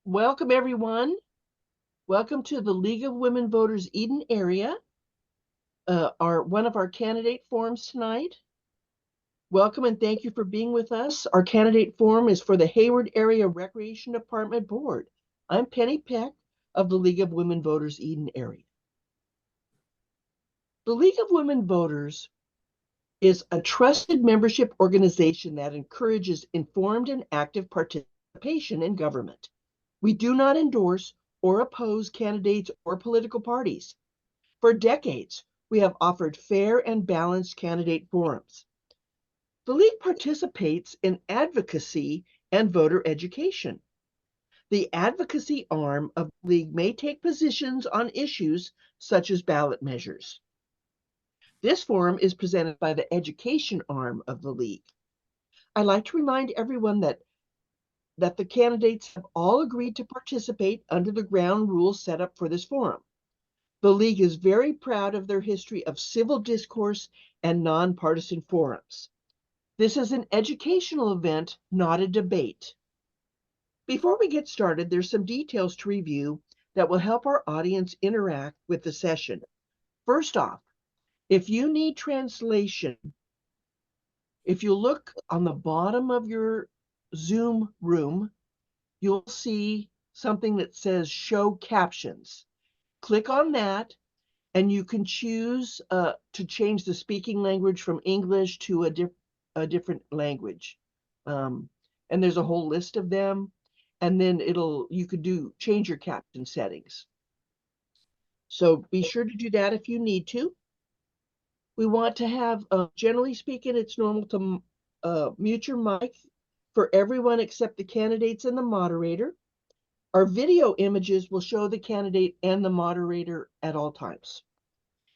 Welcome, everyone. Welcome to the League of Women Voters Eden area, one of our candidate forums tonight. Welcome and thank you for being with us. Our candidate forum is for the Hayward Area Recreation Department Board. I'm Penny Peck of the League of Women Voters Eden area. The League of Women Voters is a trusted membership organization that encourages informed and active participation in government. We do not endorse or oppose candidates or political parties. For decades, we have offered fair and balanced candidate forums. The League participates in advocacy and voter education. The advocacy arm of the League may take positions on issues such as ballot measures. This forum is presented by the education arm of the League. I'd like to remind everyone that the candidates have all agreed to participate under the ground rules set up for this forum. The League is very proud of their history of civil discourse and nonpartisan forums. This is an educational event, not a debate. Before we get started, there's some details to review that will help our audience interact with the session. First off, if you need translation, if you look on the bottom of your Zoom room, you'll see something that says show captions. Click on that and you can choose to change the speaking language from English to a different language. And there's a whole list of them. And then you could change your caption settings. So be sure to do that if you need to. We want to have, generally speaking, it's normal to mute your mic for everyone except the candidates and the moderator. Our video images will show the candidate and the moderator at all times.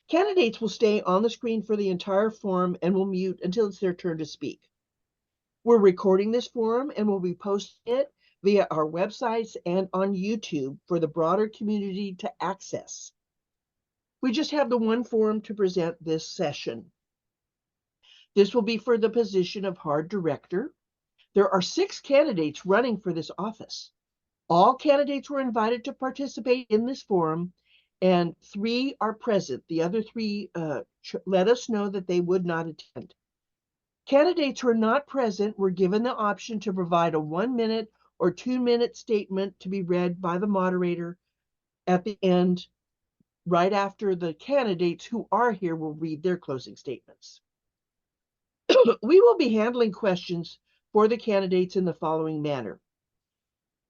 Candidates will stay on the screen for the entire forum and will mute until it's their turn to speak. We're recording this forum and we'll be posting it via our websites and on YouTube for the broader community to access. We just have the one forum to present this session. This will be for the position of HARD Director. There are 6 candidates running for this office. All candidates were invited to participate in this forum, and 3 are present. The other 3 let us know that they would not attend. Candidates who are not present were given the option to provide a 1-minute or 2-minute statement to be read by the moderator at the end, right after the candidates who are here will read their closing statements. We will be handling questions for the candidates in the following manner.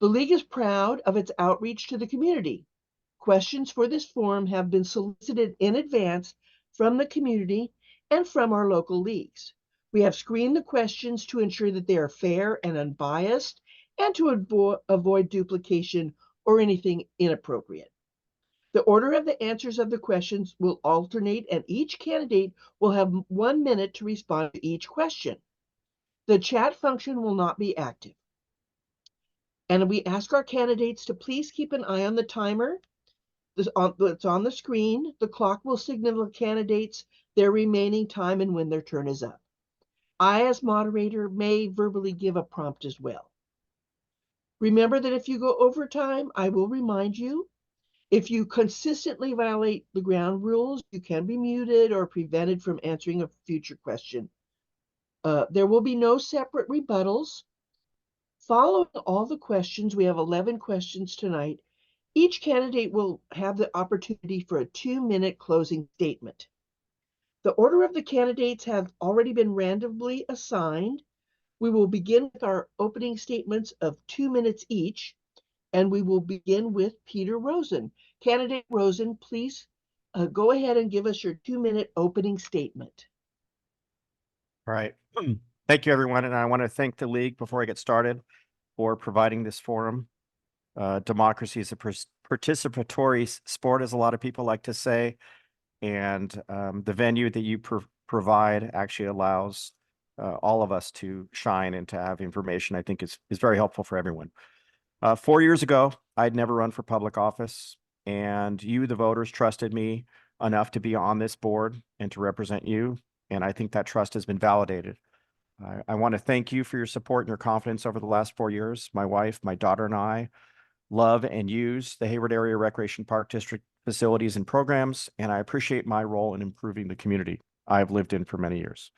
The League is proud of its outreach to the community. Questions for this forum have been solicited in advance from the community and from our local leagues. We have screened the questions to ensure that they are fair and unbiased and to avoid duplication or anything inappropriate. The order of the answers of the questions will alternate and each candidate will have 1 minute to respond to each question. The chat function will not be active. And we ask our candidates to please keep an eye on the timer that's on the screen. The clock will signal the candidates their remaining time and when their turn is up. I, as moderator, may verbally give a prompt as well. Remember that if you go over time, I will remind you. If you consistently violate the ground rules, you can be muted or prevented from answering a future question. There will be no separate rebuttals. Following all the questions, we have 11 questions tonight. Each candidate will have the opportunity for a 2-minute closing statement. The order of the candidates have already been randomly assigned. We will begin with our opening statements of 2 minutes each, and we will begin with Peter Rosen. Candidate Rosen, please go ahead and give us your 2-minute opening statement. All right. Thank you, everyone. And I want to thank the League before I get started for providing this forum. Democracy is a participatory sport, as a lot of people like to say. And the venue that you provide actually allows all of us to shine and to have information, I think is very helpful for everyone. 4 years ago, I'd never run for public office, and you, the voters, trusted me enough to be on this board and to represent you. And I think that trust has been validated. I want to thank you for your support and your confidence over the last 4 years. My wife, my daughter, and I love and use the Hayward Area Recreation Park District facilities and programs, and I appreciate my role in improving the community I've lived in for many years.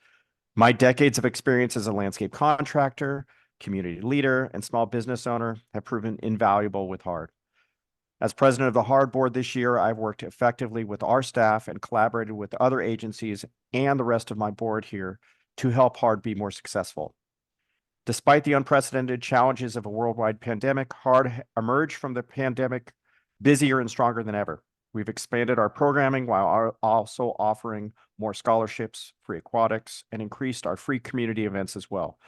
My decades of experience as a landscape contractor, community leader, and small business owner have proven invaluable with HARD. As president of the HARD board this year, I've worked effectively with our staff and collaborated with other agencies and the rest of my board here to help HARD be more successful. Despite the unprecedented challenges of a worldwide pandemic, HARD emerged from the pandemic busier and stronger than ever. We've expanded our programming while also offering more scholarships, free aquatics, and increased our free community events as well.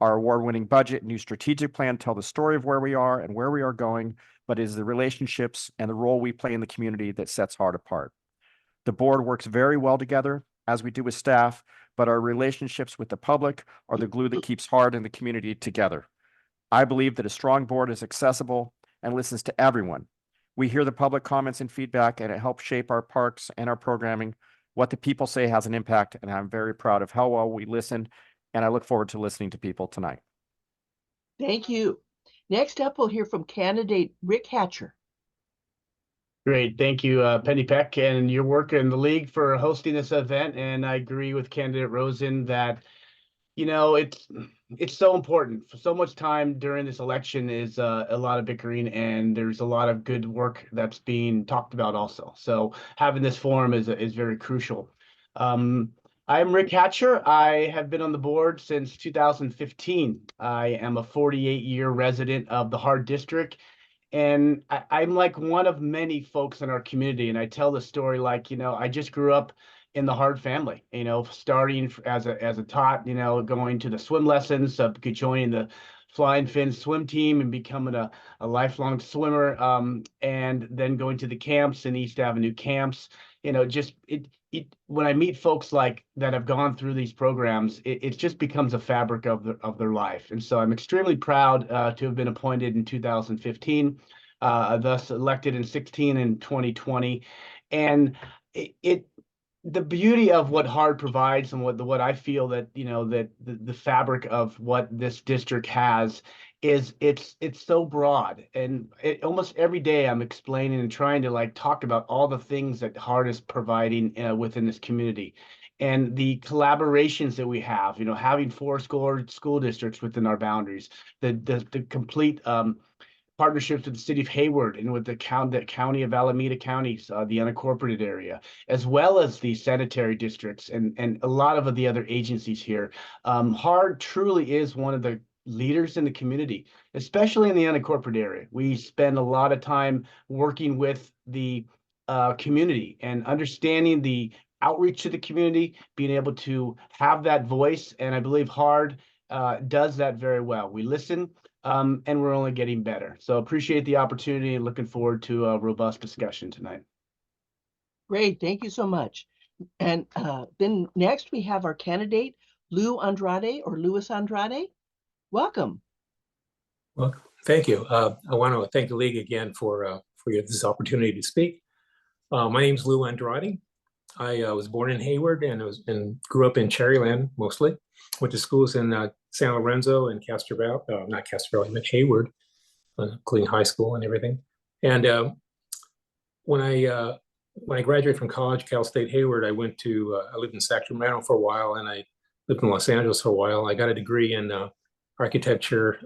Our award-winning budget and new strategic plan tell the story of where we are and where we are going, but it is the relationships and the role we play in the community that sets HARD apart. The board works very well together, as we do with staff, but our relationships with the public are the glue that keeps HARD and the community together. I believe that a strong board is accessible and listens to everyone. We hear the public comments and feedback, and it helps shape our parks and our programming. What the people say has an impact, and I'm very proud of how well we listen, and I look forward to listening to people tonight. Thank you. Next up, we'll hear from candidate Rick Hatcher. Great. Thank you, Penny Peck, and your work in the league for hosting this event. And I agree with candidate Rosen that, you know, it's so important. For so much time during this election is a lot of bickering, and there's a lot of good work that's being talked about also. So having this forum is very crucial. I'm Rick Hatcher. I have been on the board since 2015. I am a 48-year resident of the HARD District. And I'm like one of many folks in our community, and I tell the story like, you know, I just grew up in the HARD family, you know, starting as a tot, you know, going to the swim lessons, joining the Flying Fin swim team and becoming a lifelong swimmer, and then going to the camps and East Avenue camps. You know, just when I meet folks like that have gone through these programs, it just becomes a fabric of their life. And so I'm extremely proud to have been appointed in 2015, thus elected in 16 and 2020. And the beauty of what HARD provides and what I feel that, you know, that the fabric of what this district has is it's so broad, and almost every day I'm explaining and trying to like talk about all the things that HARD is providing within this community, and the collaborations that we have, you know, having 4 school districts within our boundaries, the complete partnerships with the city of Hayward and with the county of Alameda counties, the unincorporated area, as well as the sanitary districts and a lot of the other agencies here. HARD truly is one of the leaders in the community, especially in the unincorporated area. We spend a lot of time working with the community and understanding the outreach to the community, being able to have that voice. And I believe HARD does that very well. We listen, and we're only getting better. So appreciate the opportunity and looking forward to a robust discussion tonight. Great, thank you so much. And then next we have our candidate, Lou Andrade or Louis Andrade. Welcome. Well, thank you. I want to thank the league again for this opportunity to speak. My name is Lou Andrade. I was born in Hayward and grew up in Cherryland mostly. Went to schools in San Lorenzo and Castro Valley, not Castro Valley, but Hayward, including high school and everything. And when I graduated from college, Cal State Hayward, I lived in Sacramento for a while, and I lived in Los Angeles for a while. I got a degree in architecture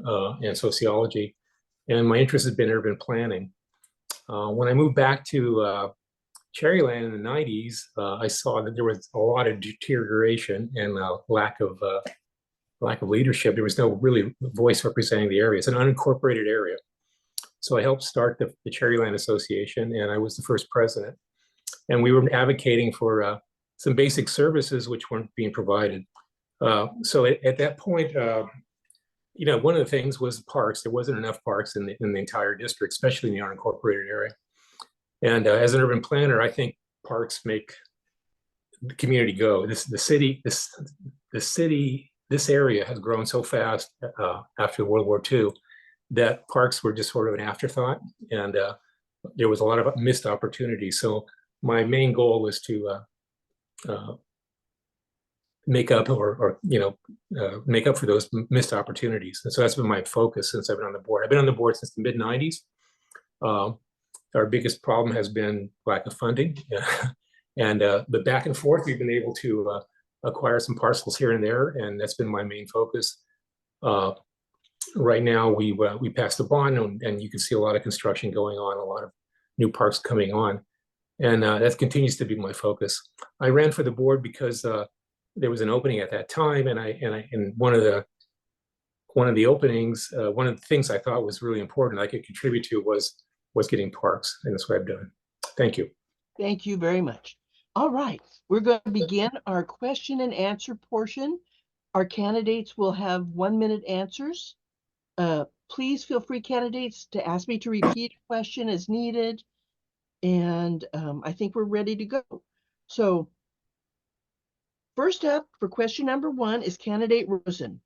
and sociology, and my interest has been urban planning. When I moved back to Cherryland in the 90s, I saw that there was a lot of deterioration and lack of leadership. There was no really voice representing the area. It's an unincorporated area. So I helped start the Cherryland Association, and I was the first president. And we were advocating for some basic services which weren't being provided. So at that point, you know, one of the things was parks. There wasn't enough parks in the entire district, especially in the unincorporated area. And as an urban planner, I think parks make the community go. This area has grown so fast after World War II that parks were just sort of an afterthought, and there was a lot of missed opportunities. So my main goal was to make up make up for those missed opportunities. And so that's been my focus since I've been on the board. I've been on the board since the mid-90s. Our biggest problem has been lack of funding. And the back and forth, we've been able to acquire some parcels here and there, and that's been my main focus. Right now, we passed the bond, and you can see a lot of construction going on, a lot of new parks coming on, and that continues to be my focus. I ran for the board because there was an opening at that time, and one of the openings, one of the things I thought was really important I could contribute to was getting parks, and that's what I've done. Thank you. Thank you very much. All right, we're going to begin our question and answer portion. Our candidates will have 1-minute answers. Please feel free, candidates, to ask me to repeat a question as needed. And I think we're ready to go. So first up for question number 1 is candidate Rosen.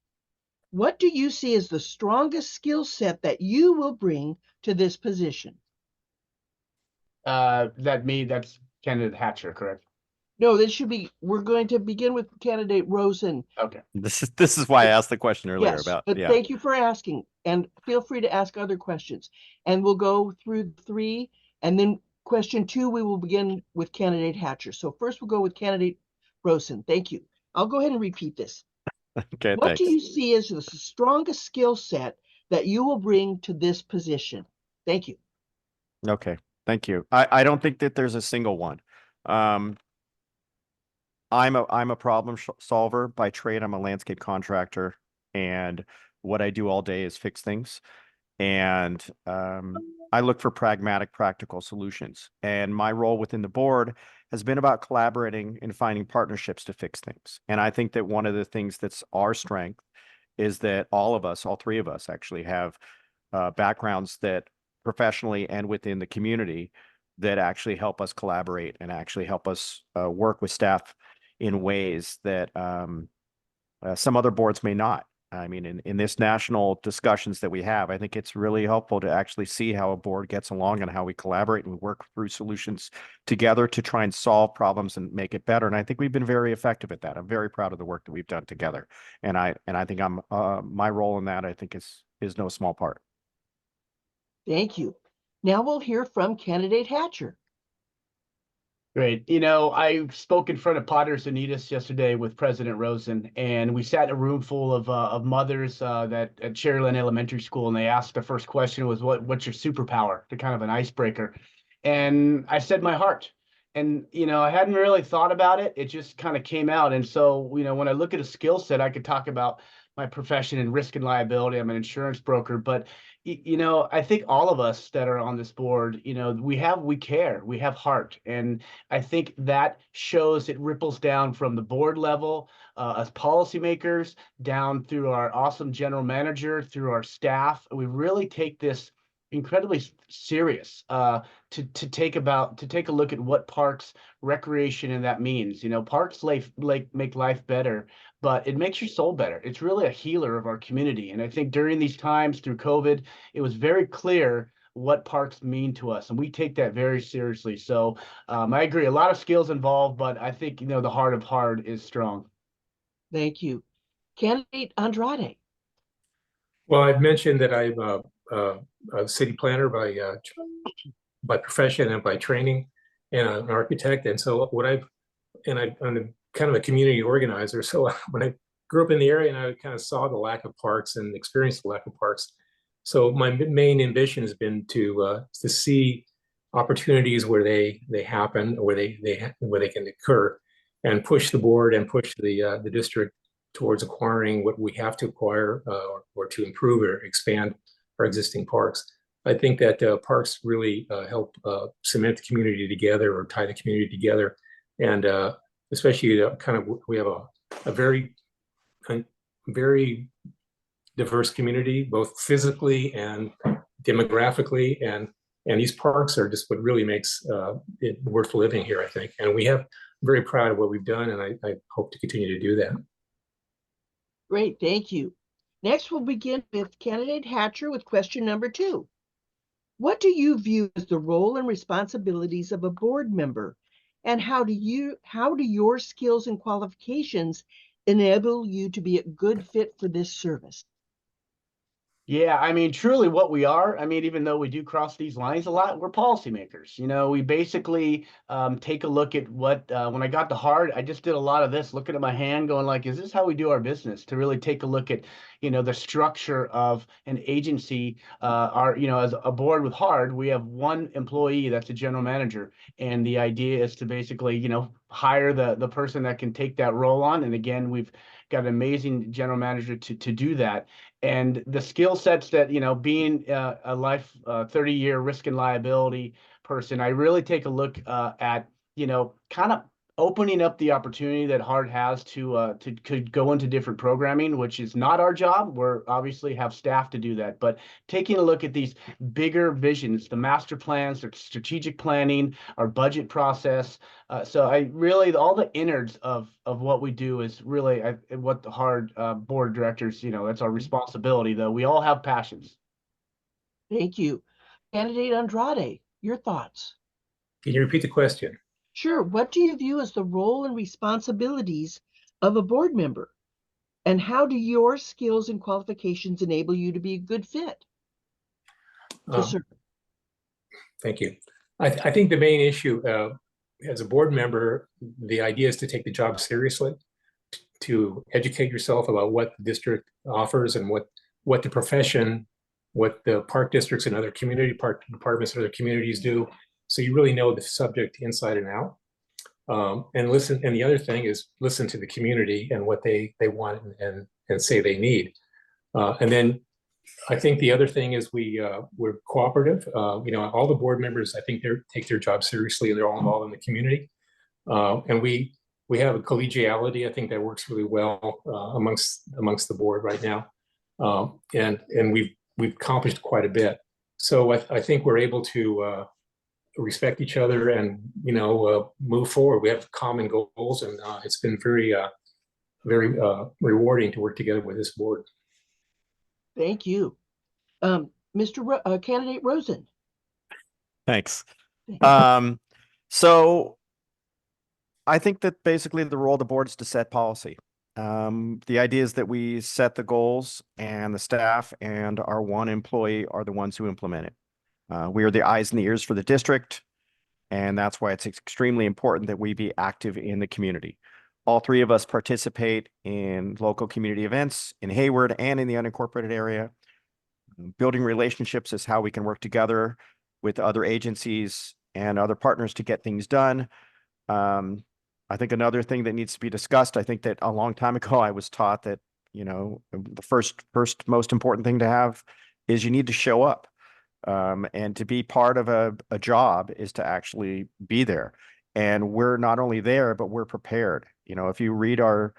What do you see as the strongest skill set that you will bring to this position? That's candidate Hatcher, correct? No, this should be, we're going to begin with candidate Rosen. Okay. This is why I asked the question earlier Yes, about, but yeah. thank you for asking, and feel free to ask other questions. And we'll go through 3, and then question 2, we will begin with candidate Hatcher. So first we'll go with candidate Rosen. Thank you. I'll go ahead and repeat this. Okay, What thanks. do you see as the strongest skill set that you will bring to this position? Thank you. Okay, thank you. I don't think that there's a single one. I'm a problem solver by trade. I'm a landscape contractor, and what I do all day is fix things. And I look for pragmatic, practical solutions. And my role within the board has been about collaborating and finding partnerships to fix things. And I think that one of the things that's our strength is that all of us, all 3 of us actually have backgrounds that professionally and within the community that actually help us collaborate and actually help us work with staff in ways that some other boards may not. I mean, in this national discussions that we have, I think it's really helpful to actually see how a board gets along and how we collaborate and we work through solutions together to try and solve problems and make it better. And I think we've been very effective at that. I'm very proud of the work that we've done together. And I think my role in that, I think is no small part. Thank you. Now we'll hear from candidate Hatcher. Great. I spoke in front of Potters Unitas yesterday with President Rosen, and we sat in a room full of mothers that at Cherryland Elementary School, and they asked the first question was, what's your superpower? To kind of an icebreaker. And I said my heart. And, I hadn't really thought about it. It just kind of came out. And so, when I look at a skill set, I could talk about my profession in risk and liability. I'm an insurance broker, but I think all of us that are on this board, we care, we have heart. And I think that shows, it ripples down from the board level, as policymakers, down through our awesome general manager, through our staff. We really take this incredibly serious to take a look at what parks, recreation, and that means. Parks make life better, but it makes your soul better. It's really a healer of our community. And I think during these times through COVID, it was very clear what parks mean to us, and we take that very seriously. So I agree, a lot of skills involved, but I think the heart of heart is strong. Thank you. Candidate Andrade. Well, I've mentioned that I'm a city planner by profession and by training, and an architect. And so I'm kind of a community organizer. So when I grew up in the area, and I kind of saw the lack of parks and experienced the lack of parks. So my main ambition has been to see opportunities where they happen, where they can occur, and push the board and push the district towards acquiring what we have to acquire, or to improve or expand our existing parks. I think that parks really help cement the community together, or tie the community together, and especially we have a very diverse community, both physically and demographically, and these parks are just what really makes it worth living here, I think. And I'm very proud of what we've done, and I hope to continue to do that. Great, thank you. Next, we'll begin with candidate Hatcher with question number 2. What do you view as the role and responsibilities of a board member, and how do your skills and qualifications enable you to be a good fit for this service? Yeah, I mean, truly what we are, I mean, even though we do cross these lines a lot, we're policymakers. We basically take a look at what, when I got to Hard, I just did a lot of this, looking at my hand, going like, is this how we do our business? To really take a look at, the structure of an agency. As a board with Hard, we have one employee that's a general manager. And the idea is to basically, hire the person that can take that role on. And again, we've got an amazing general manager to do that. And the skill sets that, being a 30-year risk and liability person, I really take a look at, kind of opening up the opportunity that Hard has to could go into different programming, which is not our job. We're obviously have staff to do that, but taking a look at these bigger visions, the master plans, the strategic planning, our budget process. So I really, all the innards of what we do is really what the Hard board of directors, that's our responsibility, though. We all have passions. Thank you. Candidate Andrade, your thoughts? Can you repeat the question? Sure. What do you view as the role and responsibilities of a board member? And how do your skills and qualifications enable you to be a good fit to serve? Thank you. I think the main issue as a board member, the idea is to take the job seriously, to educate yourself about what the district offers and what the profession, what the park districts and other community park departments and other communities do. So you really know the subject inside and out. And listen. And the other thing is listen to the community and what they want and say they need. And then I think the other thing is we're cooperative. All the board members, I think they take their job seriously and they're all involved in the community. And we have a collegiality, I think, that works really well amongst the board right now. And we've accomplished quite a bit. So I think we're able to respect each other and move forward. We have common goals, and it's been very rewarding to work together with this board. Thank you. Candidate Rosen. Thanks. So I think that basically the role of the board is to set policy. The idea is that we set the goals and the staff and our one employee are the ones who implement it. We are the eyes and the ears for the district, and that's why it's extremely important that we be active in the community. All three of us participate in local community events in Hayward and in the unincorporated area. Building relationships is how we can work together with other agencies and other partners to get things done. I think another thing that needs to be discussed, I think that a long time ago I was taught that, the first most important thing to have is you need to show up. And to be part of a job is to actually be there. And we're not only there, but we're prepared. If you read our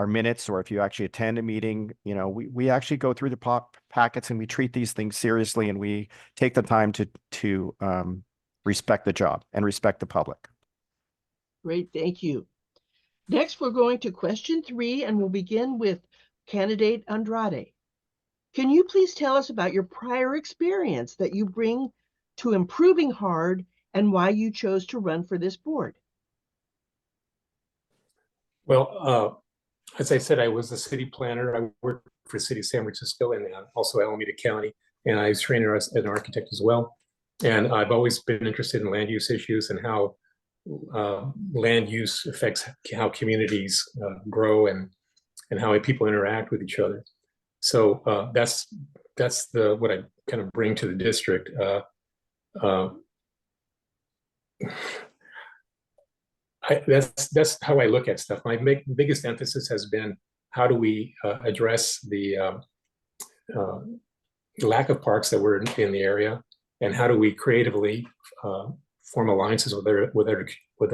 minutes or if you actually attend a meeting, we actually go through the packets and we treat these things seriously and we take the time to respect the job and respect the public. Great, thank you. Next, we're going to question 3, and we'll begin with candidate Andrade. Can you please tell us about your prior experience that you bring to improving Hard and why you chose to run for this board? Well, as I said, I was a city planner. I worked for the city of San Francisco and also Alameda County, and I was trained as an architect as well. And I've always been interested in land use issues and how land use affects how communities grow and how people interact with each other. So that's what I kind of bring to the district. That's how I look at stuff. My biggest emphasis has been how do we address the lack of parks that were in the area, and how do we creatively form alliances with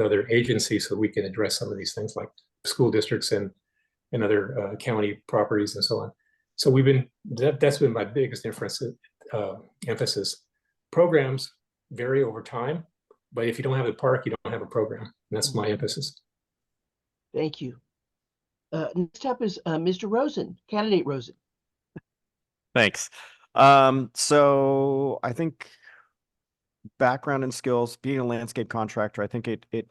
other agencies so we can address some of these things like school districts and other county properties and so on. So that's been my biggest emphasis. Programs vary over time, but if you don't have a park, you don't have a program. And that's my emphasis. Thank you. Next up is Mr. Rosen, candidate Rosen. Thanks. So I think background and skills, being a landscape contractor, I think it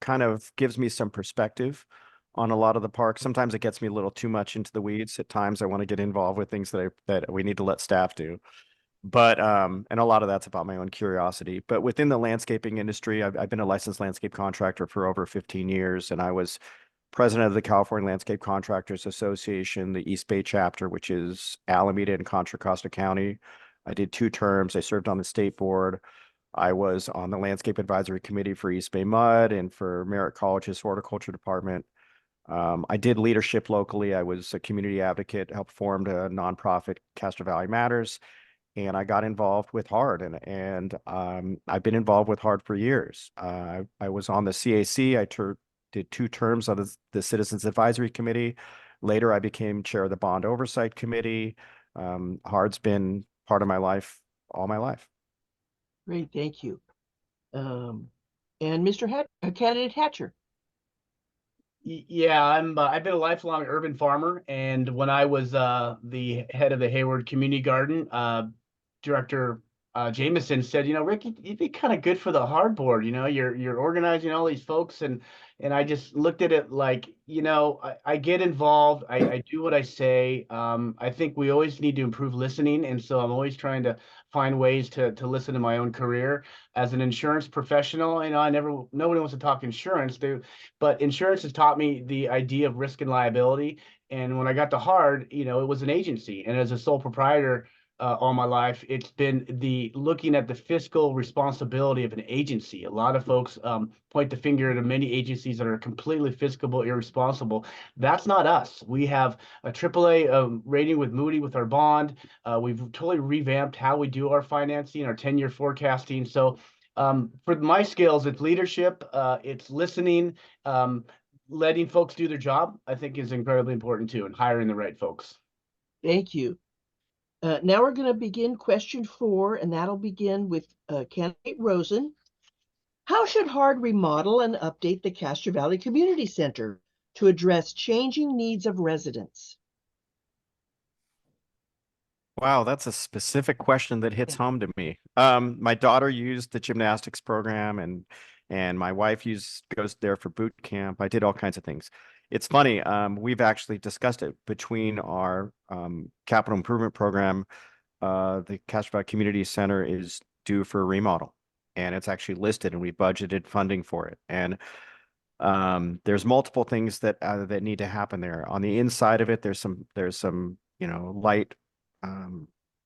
kind of gives me some perspective on a lot of the parks. Sometimes it gets me a little too much into the weeds. At times I want to get involved with things that we need to let staff do. But and a lot of that's about my own curiosity. But within the landscaping industry, I've been a licensed landscape contractor for over 15 years, and I was president of the California Landscape Contractors Association, the East Bay chapter, which is Alameda and Contra Costa County. I did 2 terms. I served on the state board. I was on the landscape advisory committee for East Bay Mud and for Merritt College's horticulture department. I did leadership locally. I was a community advocate, helped form a nonprofit, Castro Valley Matters, and I got involved with HARD, and I've been involved with HARD for years. I was on the CAC. I did 2 terms on the Citizens Advisory Committee. Later, I became chair of the Bond Oversight Committee. HARD's been part of my life all my life. Great, thank you. And Mr. Candidate Hatcher. Yeah, I've been a lifelong urban farmer, and when I was the head of the Hayward Community Garden, Director Jameson said, Rick, you'd be kind of good for the hardboard. You're organizing all these folks, and I just looked at it like, I get involved. I do what I say. I think we always need to improve listening, and so I'm always trying to find ways to listen to my own career as an insurance professional. Nobody wants to talk insurance, but insurance has taught me the idea of risk and liability. And when I got to HARD, it was an agency, and as a sole proprietor all my life, it's been looking at the fiscal responsibility of an agency. A lot of folks point the finger at many agencies that are completely fiscal irresponsible. That's not us. We have a AAA rating with Moody with our bond. We've totally revamped how we do our financing, our 10-year forecasting. So for my skills, it's leadership, it's listening, letting folks do their job, I think is incredibly important too, and hiring the right folks. Thank you. Now we're going to begin question 4, and that'll begin with Candidate Rosen. How should HARD remodel and update the Castro Valley Community Center to address changing needs of residents? Wow, that's a specific question that hits home to me. My daughter used the gymnastics program, and my wife goes there for boot camp. I did all kinds of things. It's funny, we've actually discussed it between our capital improvement program. The Castro Valley Community Center is due for a remodel, and it's actually listed, and we budgeted funding for it. And there's multiple things that need to happen there. On the inside of it, there's some light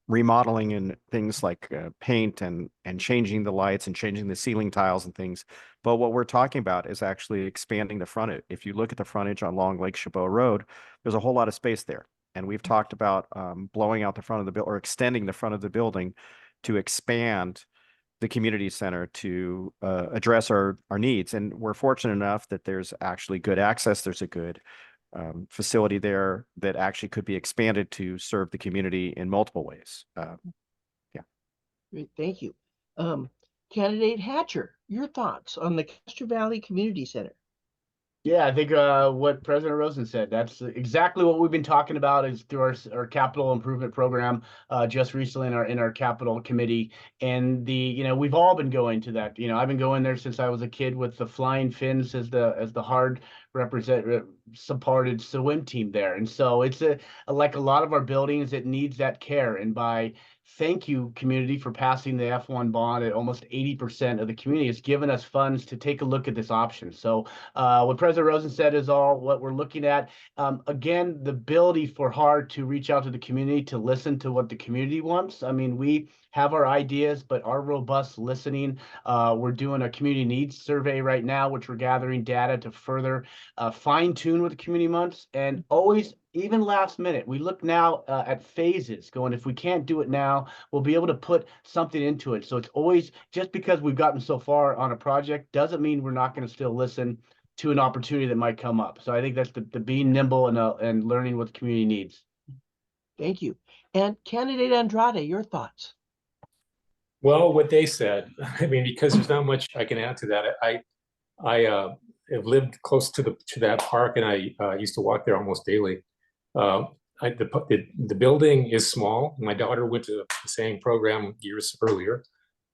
remodeling and things like paint and changing the lights and changing the ceiling tiles and things. But what we're talking about is actually expanding the frontage. If you look at the frontage on Long Lake Chabot Road, there's a whole lot of space there. And we've talked about blowing out the front of the building or extending the front of the building to expand the community center to address our needs. And we're fortunate enough that there's actually good access. There's a good facility there that actually could be expanded to serve the community in multiple ways. Yeah. Great, thank you. Candidate Hatcher, your thoughts on the Castro Valley Community Center? Yeah, I think what President Rosen said, that's exactly what we've been talking about is through our capital improvement program just recently in our capital committee. And we've all been going to that. I've been going there since I was a kid with the Flying Fins as the HARD supported swim team there. And so it's like a lot of our buildings, it needs that care. And thank you, community, for passing the F1 bond at almost 80% of the community. It's given us funds to take a look at this option. So what President Rosen said is all what we're looking at. Again, the ability for HARD to reach out to the community, to listen to what the community wants. I mean, we have our ideas, but our robust listening, we're doing a community needs survey right now, which we're gathering data to further fine tune what the community wants. And always, even last minute, we look now at phases going, if we can't do it now, we'll be able to put something into it. So it's always, just because we've gotten so far on a project doesn't mean we're not going to still listen to an opportunity that might come up. So I think that's the being nimble and learning what the community needs. Thank you. And Candidate Andrade, your thoughts? Well, what they said, I mean, because there's not much I can add to that. I have lived close to that park, and I used to walk there almost daily. The building is small. My daughter went to the same program years earlier,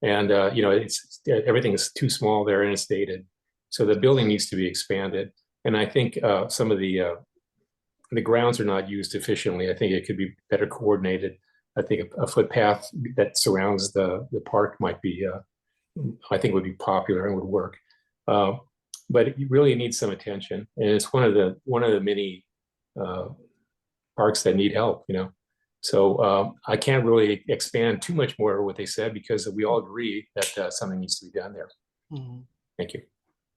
and it's everything is too small there and it's dated. So the building needs to be expanded. And I think some of the grounds are not used efficiently. I think it could be better coordinated. I think a footpath that surrounds the park might be, I think would be popular and would work. But it really needs some attention. And it's one of the many parks that need help, you know. So I can't really expand too much more what they said because we all agree that something needs to be done there. Mhm. Thank you.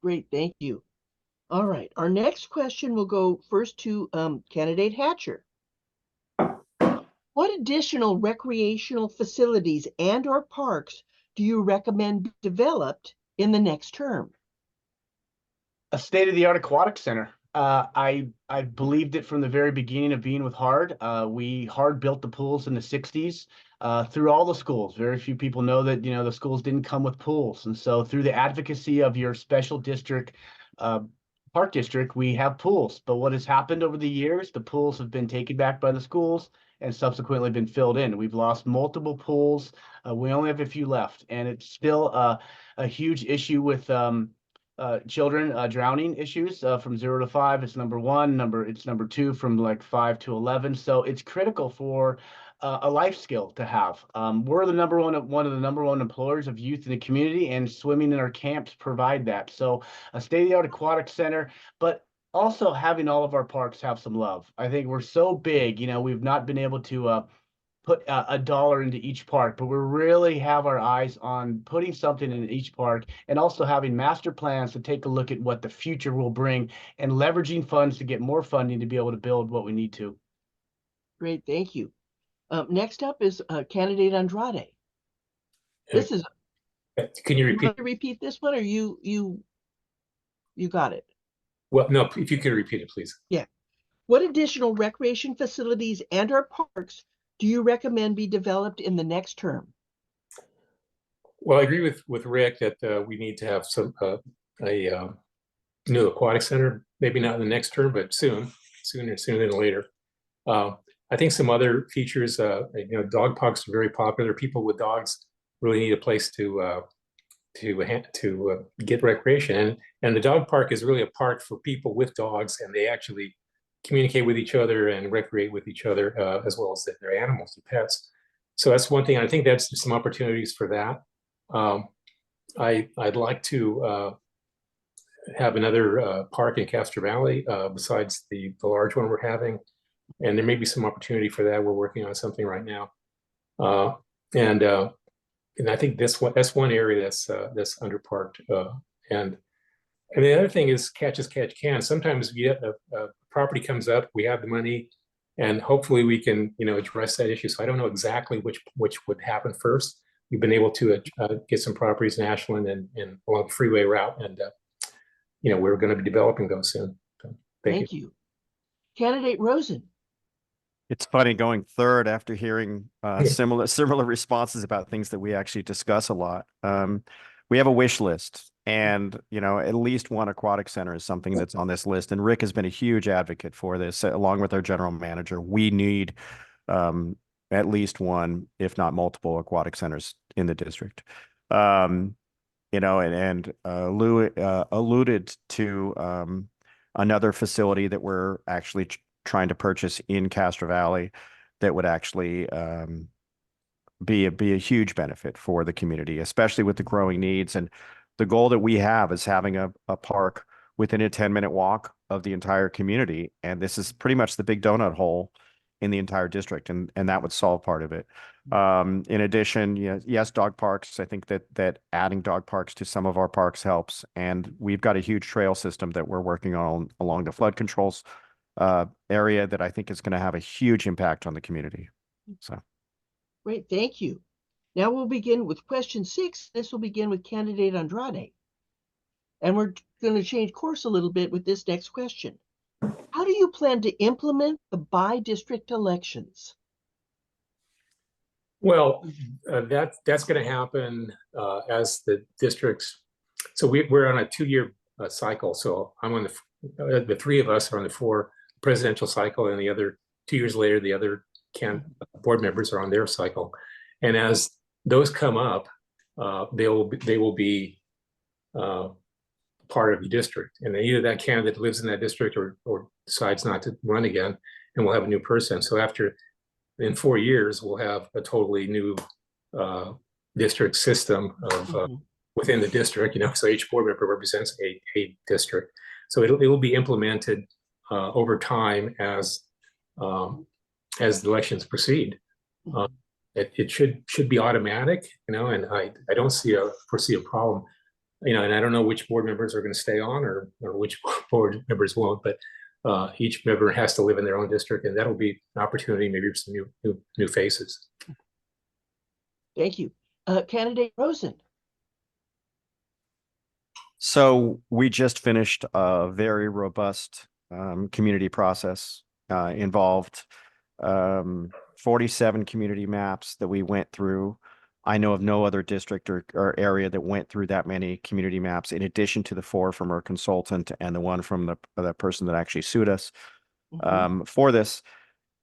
Great, thank you. All right, our next question will go first to candidate Hatcher. What additional recreational facilities and or parks do you recommend be developed in the next term? A state-of-the-art aquatic center. I believed it from the very beginning of being with Hard. We Hard built the pools in the 60s through all the schools. Very few people know that, you know, the schools didn't come with pools. And so through the advocacy of your special district, park district, we have pools. But what has happened over the years, the pools have been taken back by the schools and subsequently been filled in. We've lost multiple pools. We only have a few left. And it's still a huge issue with children drowning issues from 0 to 5. It's number one. It's number two from like 5 to 11. So it's critical for a life skill to have. We're one of the number one employers of youth in the community, and swimming in our camps provide that. So a state-of-the-art aquatic center, but also having all of our parks have some love. I think we're so big, you know, we've not been able to put a dollar into each park, but we really have our eyes on putting something in each park, and also having master plans to take a look at what the future will bring and leveraging funds to get more funding to be able to build what we need to. Great, thank you. Next up is candidate Andrade. This is, Can you you repeat? want to repeat this one, or you got it? Well, no, if you could repeat it, please. Yeah. What additional recreation facilities and or parks do you recommend be developed in the next term? Well, I agree with Rick that we need to have some a new aquatic center, maybe not in the next term, but sooner than later. I think some other features, you know, dog parks are very popular. People with dogs really need a place to get recreation, and the dog park is really a park for people with dogs, and they actually communicate with each other and recreate with each other as well as their animals and pets. So that's one thing. I think that's some opportunities for that. I'd like to have another park in Castro Valley besides the large one we're having, and there may be some opportunity for that. We're working on something right now, and I think that's one area that's underparked. And the other thing is catch as catch can. Sometimes we get a property comes up, we have the money, and hopefully we can, you know, address that issue. So I don't know exactly which would happen first. We've been able to get some properties in Ashland and along the freeway route, and you know, we're going to be developing those soon. So, thank you. Candidate Rosen. It's funny going third after hearing similar responses about things that we actually discuss a lot. We have a wish list, and you know, at least one aquatic center is something that's on this list. And Rick has been a huge advocate for this, along with our general manager. We need at least one, if not multiple, aquatic centers in the district. You know, and Lou alluded to another facility that we're actually trying to purchase in Castro Valley that would actually be a huge benefit for the community, especially with the growing needs. And the goal that we have is having a park within a 10-minute walk of the entire community. And this is pretty much the big donut hole in the entire district, and that would solve part of it. In addition, yes, dog parks. I think that adding dog parks to some of our parks helps. And we've got a huge trail system that we're working on along the flood controls area that I think is going to have a huge impact on the community. So Great, thank you. Now we'll begin with question 6. This will begin with candidate Andrade. And we're going to change course a little bit with this next question. How do you plan to implement the by-district elections? Well, that's going to happen as the districts. So we're on a 2-year cycle. So I'm on the 3 of us are on the 4 presidential cycle, and the other 2 years later, the other board members are on their cycle. And as those come up, they will be part of the district. And either that candidate lives in that district or decides not to run again, and we'll have a new person. So in 4 years, we'll have a totally new district system of within the district, so each board member represents a district. So it will be implemented over time as the elections proceed. It should be automatic, and I don't foresee a problem, and I don't know which board members are going to stay on or which board members won't, but each member has to live in their own district, and that'll be an opportunity maybe for some new faces. Thank you. Candidate Rosen. So we just finished a very robust community process, involved 47 community maps that we went through. I know of no other district or area that went through that many community maps, in addition to the 4 from our consultant and the 1 from the person that actually sued us for this.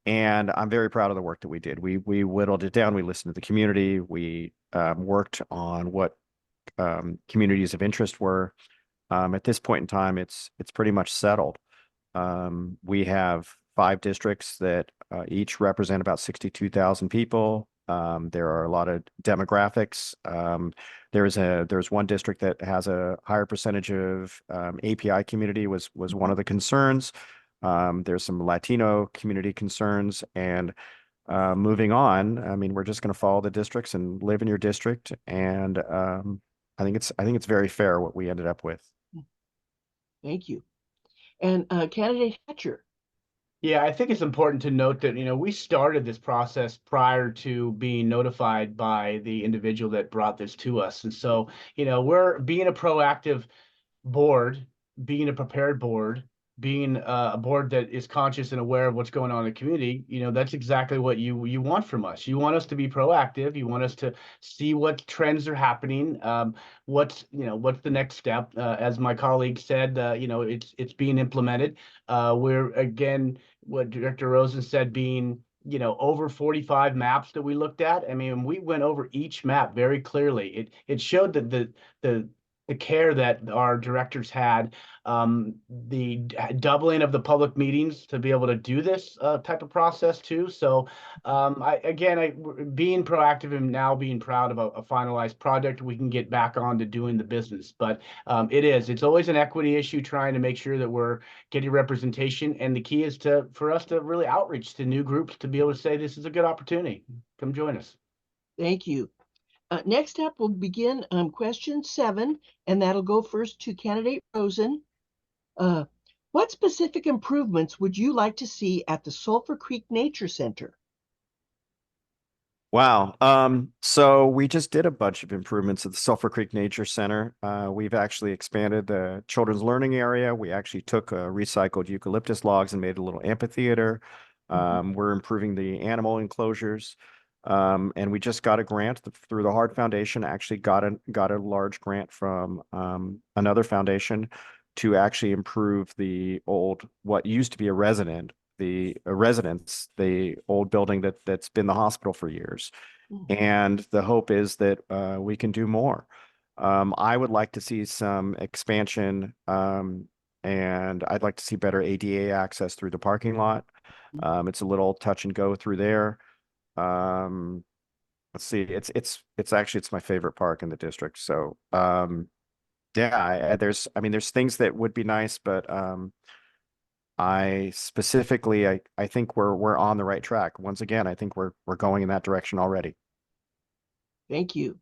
And I'm very proud of the work that we did. We whittled it down. We listened to the community. We worked on what communities of interest were. At this point in time, it's pretty much settled. We have 5 districts that each represent about 62,000 people. There are a lot of demographics. There's one district that has a higher percentage of API community was one of the concerns. There's some Latino community concerns, and moving on, I mean, we're just going to follow the districts and live in your district. And I think it's very fair what we ended up with. Thank you. And Candidate Hatcher. Yeah, I think it's important to note that, we started this process prior to being notified by the individual that brought this to us. And so, we're being a proactive board, being a prepared board, being a board that is conscious and aware of what's going on in the community. That's exactly what you want from us. You want us to be proactive. You want us to see what trends are happening. What's the next step? As my colleague said, it's being implemented. We're, again, what Director Rosen said, being over 45 maps that we looked at. I mean, we went over each map very clearly. It showed that the care that our directors had, the doubling of the public meetings to be able to do this type of process too. So being proactive and now being proud of a finalized project, we can get back on to doing the business. But it's always an equity issue, trying to make sure that we're getting representation. And the key is for us to really outreach to new groups to be able to say, this is a good opportunity. Come join us. Thank you. Next up, we'll begin question 7, and that'll go first to Candidate Rosen. What specific improvements would you like to see at the Sulphur Creek Nature Center? Wow. So we just did a bunch of improvements at the Sulphur Creek Nature Center. We've actually expanded the children's learning area. We actually took recycled eucalyptus logs and made a little amphitheater. We're improving the animal enclosures. And we just got a grant through the Hard Foundation, actually got a large grant from another foundation to actually improve what used to be a residence, the old building that's been the hospital for years. And the hope is that we can do more. I would like to see some expansion, and I'd like to see better ADA access through the parking lot. It's a little touch and go through there. Let's see, it's my favorite park in the district. So there's things that would be nice, but I think we're on the right track. Once again, I think we're going in that direction already. Thank you.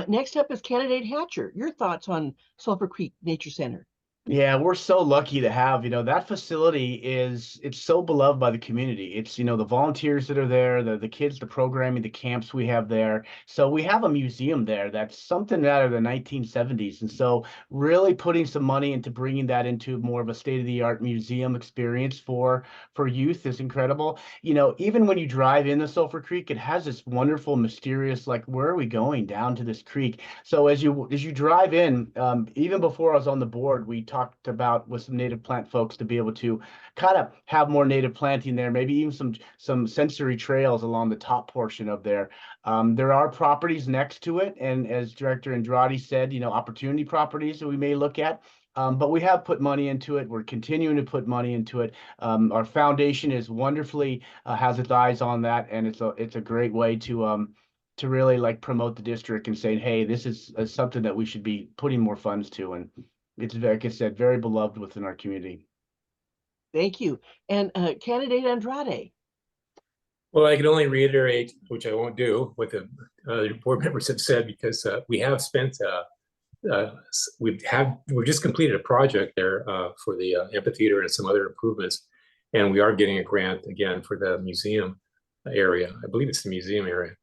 Next up is Candidate Hatcher. Your thoughts on Sulphur Creek Nature Center? Yeah, we're so lucky to have, that facility it's so beloved by the community. It's, the volunteers that are there, the kids, the programming, the camps we have there. So we have a museum there that's something out of the 1970s. And so really putting some money into bringing that into more of a state-of-the-art museum experience for youth is incredible. Even when you drive in the Sulphur Creek, it has this wonderful, mysterious, like, where are we going down to this creek? So as you drive in, even before I was on the board, we talked about with some native plant folks to be able to kind of have more native planting there, maybe even some sensory trails along the top portion of there. There are properties next to it, and as Director Andrade said, opportunity properties that we may look at. But we have put money into it. We're continuing to put money into it. Our foundation is wonderfully has its eyes on that, and it's a great way to really like promote the district and saying, hey, this is something that we should be putting more funds to, and it's, like I said, very beloved within our community. Thank you. And Candidate Andrade. Well, I can only reiterate, which I won't do, what the board members have said, because we have spent we've just completed a project there for the amphitheater and some other improvements, and we are getting a grant again for the museum area. I believe it's the museum area.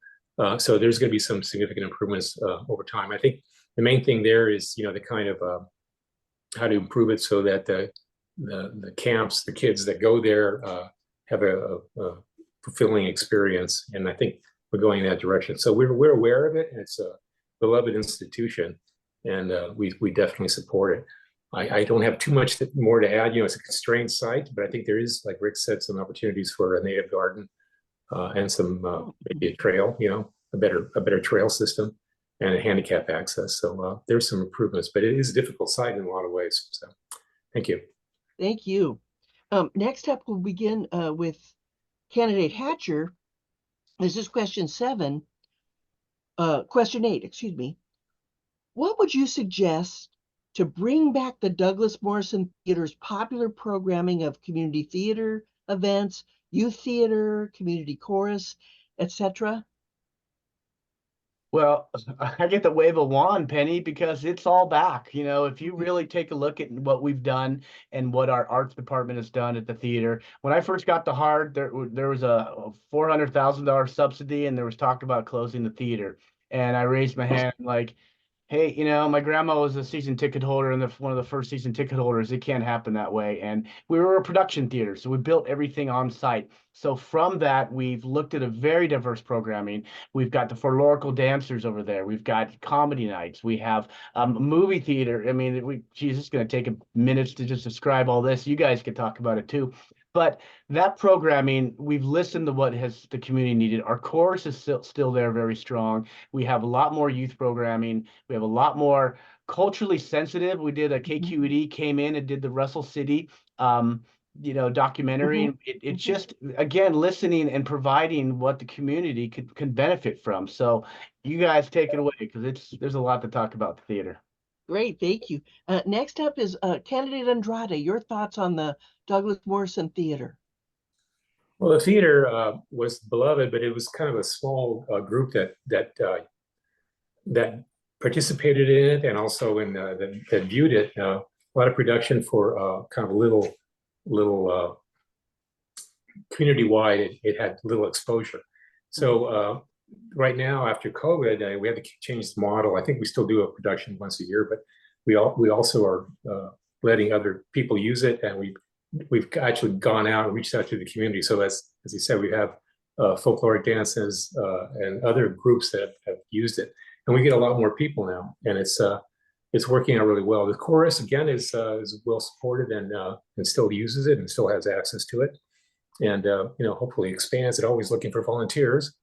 So there's going to be some significant improvements over time. I think the main thing there is, the kind of how to improve it so that the camps, the kids that go there have a fulfilling experience, and I think we're going in that direction. So we're aware of it, and it's a beloved institution. And we definitely support it. I don't have too much more to add. It's a constrained site, but I think there is, like Rick said, some opportunities for a native garden and some maybe a trail, a better trail system and a handicap access. So there's some improvements, but it is a difficult site in a lot of ways. So thank you. Thank you. Next up, we'll begin with Candidate Hatcher. This is question 8, excuse me. What would you suggest to bring back the Douglas Morrison Theater's popular programming of community theater events, youth theater, community chorus, etc.? Well, I get to wave a wand, Penny, because it's all back. If you really take a look at what we've done and what our arts department has done at the theater. When I first got to HARD, there was a $400,000 subsidy, and there was talk about closing the theater. And I raised my hand like, hey, my grandma was a season ticket holder and one of the first season ticket holders. It can't happen that way. And we were a production theater, so we built everything on site. So from that, we've looked at a very diverse programming. We've got the folklorical dancers over there. We've got comedy nights. We have movie theater. I mean, geez, it's going to take a minute to just describe all this. You guys could talk about it too. But that programming, we've listened to what has the community needed. Our chorus is still there, very strong. We have a lot more youth programming. We have a lot more culturally sensitive. We did a KQED came in and did the Russell City, documentary. It's just, again, listening and providing what the community can benefit from. So you guys take it away, because there's a lot to talk about the theater. Great, thank you. Next up is Candidate Andrade. Your thoughts on the Douglas Morrison Theater? Well, the theater was beloved, but it was kind of a small group that participated in it, and also that viewed it. A lot of production for kind of little community-wide. It had little exposure. So right now, after COVID, we had to change the model. I think we still do a production once a year, but we also are letting other people use it, and we've actually gone out and reached out to the community. So as you said, we have folkloric dances and other groups that have used it, and we get a lot more people now, and it's working out really well. The chorus again is well supported and still uses it and still has access to it, and hopefully expands it. Always looking for volunteers.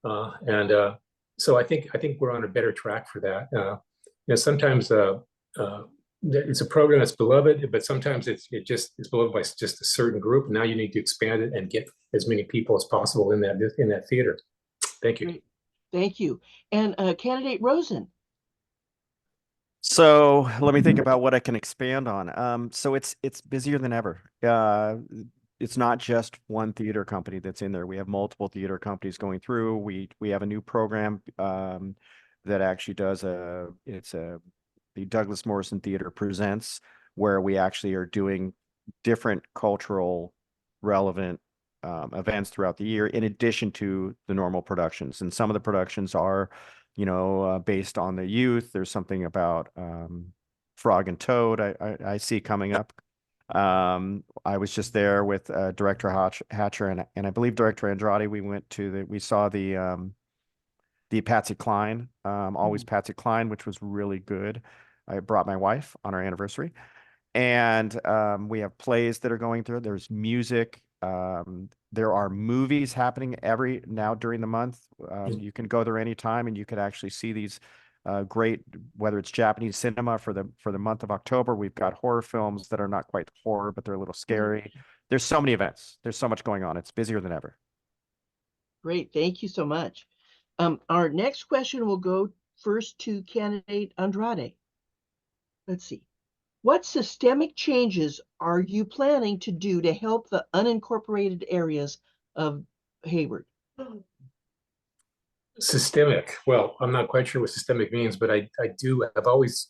So I think we're on a better track for that. Sometimes it's a program that's beloved, but sometimes it's beloved by just a certain group. And now you need to expand it and get as many people as possible in that theater. Thank you. Great. Thank you. And Candidate Rosen. So let me think about what I can expand on. So it's busier than ever. It's not just one theater company that's in there. We have multiple theater companies going through. We have a new program that actually does the Douglas Morrison Theater Presents, where we actually are doing different cultural relevant events throughout the year, in addition to the normal productions. And some of the productions are, based on the youth. There's something about Frog and Toad I see coming up. I was just there with Director Hatcher and I believe Director Andrade. We saw the Patsy Cline, Always Patsy Cline, which was really good. I brought my wife on our anniversary. And we have plays that are going through. There's music. There are movies happening every now during the month. You can go there anytime, and you could actually see these great, whether it's Japanese cinema for the month of October. We've got horror films that are not quite horror, but they're a little scary. There's so many events. There's so much going on. It's busier than ever. Great, thank you so much. Our next question will go first to candidate Andrade. Let's see. What systemic changes are you planning to do to help the unincorporated areas of Hayward? Systemic. Well, I'm not quite sure what systemic means, but I've always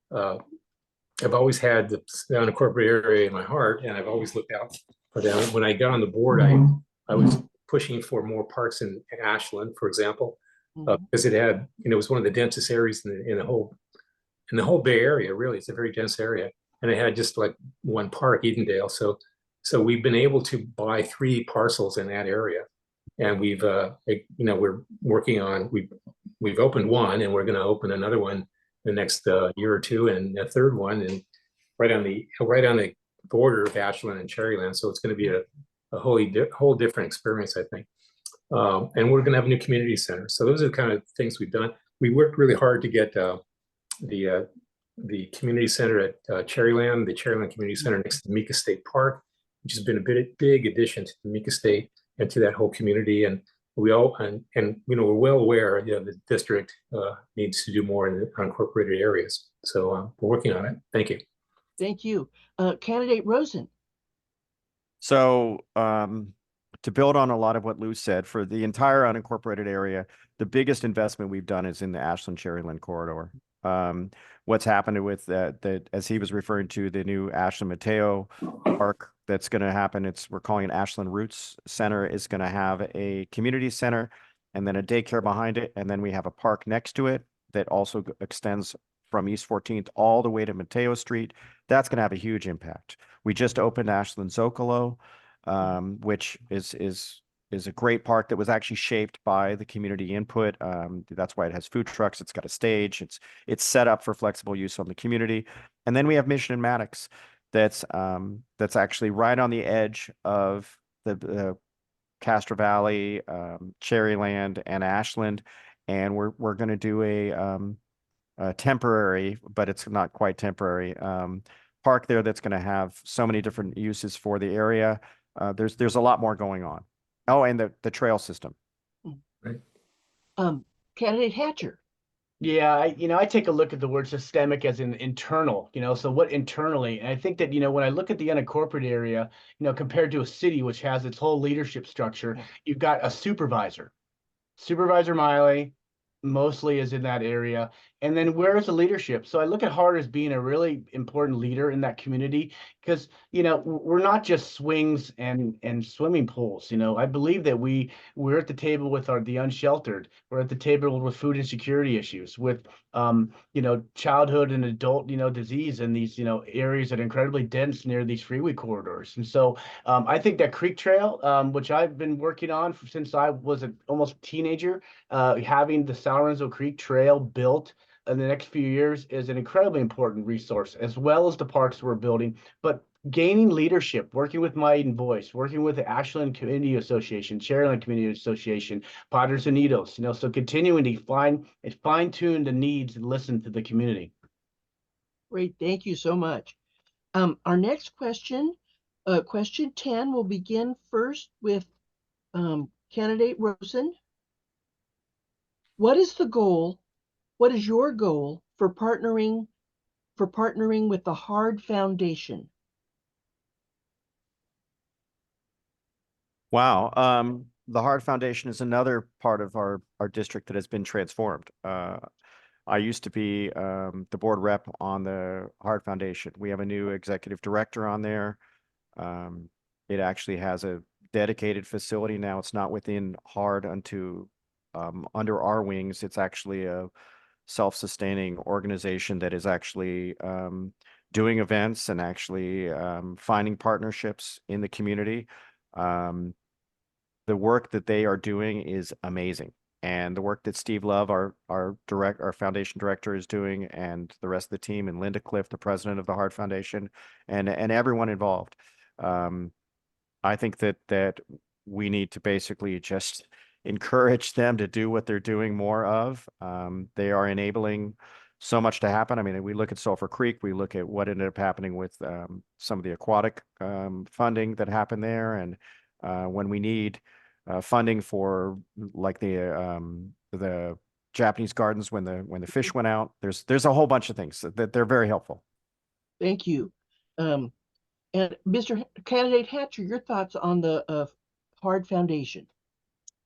had the unincorporated area in my heart, and I've always looked out for them. When I got on the board, I was pushing for more parks in Ashland, for example, because it was one of the densest areas in the whole Bay Area. Really, it's a very dense area, and it had just like one park, Edendale. So we've been able to buy 3 parcels in that area, and we're working on we've opened one, and we're going to open another one the next year or two, and a third one, and right on the border of Ashland and Cherryland. So it's going to be a whole different experience, I think. And we're going to have a new community center. So those are the kind of things we've done. We worked really hard to get the community center at Cherryland, the Cherryland Community Center next to Mika State Park, which has been a big addition to the Mika State and to that whole community. And we're well aware the district needs to do more in the unincorporated areas. So we're working on it. Thank you. Thank you. Candidate Rosen. So to build on a lot of what Lou said, for the entire unincorporated area, the biggest investment we've done is in the Ashland-Cherryland corridor. What's happened with that, as he was referring to, the new Ashland Mateo Park that's going to happen, we're calling it Ashland Roots Center, is going to have a community center and then a daycare behind it. And then we have a park next to it that also extends from East 14th all the way to Mateo Street. That's going to have a huge impact. We just opened Ashland Zocalo, which is a great park that was actually shaped by the community input. That's why it has food trucks. It's got a stage. It's set up for flexible use on the community. And then we have Mission and Maddox that's actually right on the edge of the Castro Valley, Cherryland, and Ashland. And we're going to do a temporary, but it's not quite temporary, park there that's going to have so many different uses for the area. There's a lot more going on. Oh, and the trail system. Right. Candidate Hatcher. Yeah, I take a look at the word systemic as in internal, so what internally? And I think that, when I look at the unincorporated area, compared to a city which has its whole leadership structure, you've got a supervisor. Supervisor Miley mostly is in that area. And then where is the leadership? So I look at Hart as being a really important leader in that community because, we're not just swings and swimming pools. I believe that we're at the table with the unsheltered. We're at the table with food insecurity issues, with, childhood and adult, disease in these, areas that are incredibly dense near these freeway corridors. And so I think that Creek Trail, which I've been working on since I was almost a teenager, having the San Lorenzo Creek Trail built in the next few years is an incredibly important resource, as well as the parks we're building. But gaining leadership, working with My Eden Voice, working with the Ashland Community Association, Cherryland Community Association, Padres Unidos, so continuing to fine-tune the needs and listen to the community. Great, thank you so much. Our next question, question 10, will begin first with candidate Rosen. What is your goal for partnering with the Hard Foundation? Wow. The Hard Foundation is another part of our district that has been transformed. I used to be the board rep on the Hard Foundation. We have a new executive director on there. It actually has a dedicated facility now. It's not within Hard under our wings. It's actually a self-sustaining organization that is actually doing events and actually finding partnerships in the community. The work that they are doing is amazing. and the work that Steve Love, our foundation director, is doing, and the rest of the team, and Linda Cliff, the president of the Heart Foundation, and everyone involved. I think that we need to basically just encourage them to do what they're doing more of. They are enabling so much to happen. I mean, we look at Sulphur Creek, we look at what ended up happening with some of the aquatic funding that happened there, and when we need funding for like the Japanese gardens when the fish went out, there's a whole bunch of things that they're very helpful. Thank you. And Mr. Candidate Hatcher, your thoughts on the Hard Foundation?